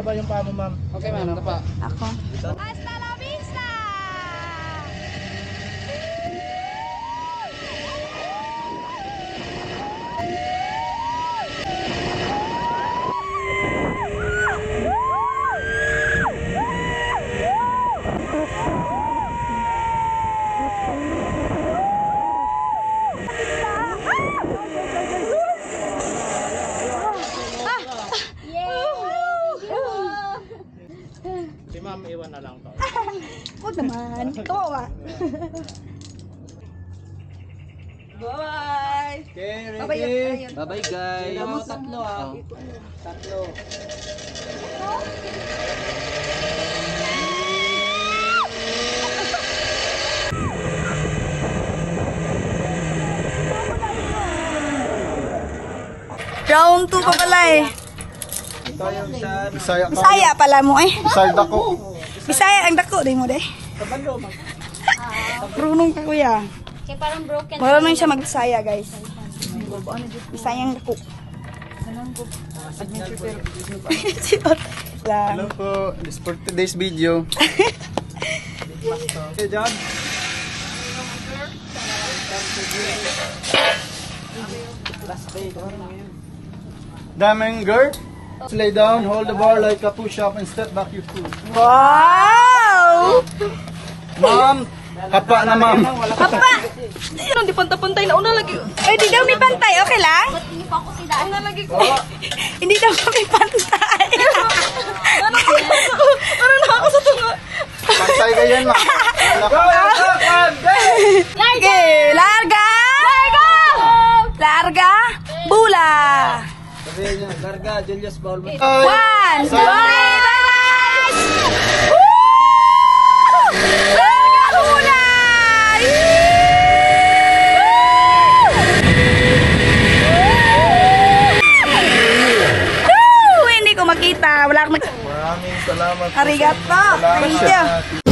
Ibaba yung paa mo, ma'am. Okay, ma'am. Ito pa. Ako. Hasta la vista! Si ma'am, iwan na lang to. Huwag naman. Kawawa. Bye! Okay, Bye-bye yun. Bye-bye, guys. Tatlo ah. Tatlo. Round 2 pa pala eh. Bisaya pala mo eh. Bisaya dako. Bisaya ang dako din mo de. Runong ka kuya. Kaya parang broken. Marunong siya mag-Bisaya guys. Bisayang dako. Lang. Hello po. This for today's video. Okay, John. Daming girl. Lay down, hold the bar like a push-up and step back your foot. Wow! Ma'am, kapa na ma'am. Apa! Ano, di pantay-pantay na una lagi. Eh, di daw may pantay. Okay lang? Hindi pa ako sila. Una lagi ko. Hindi daw may pantay. Ano na ako sa tungo? Pantay ka yan, ma'am. Larga! Larga! Larga! Bula! Sabihin niya, Larga, Julius Paul. 1, 2, 3, bye! Woo! Larga! Bula! Hindi ko makita. Wala akong Maraming salamat. Arigato. Thank you.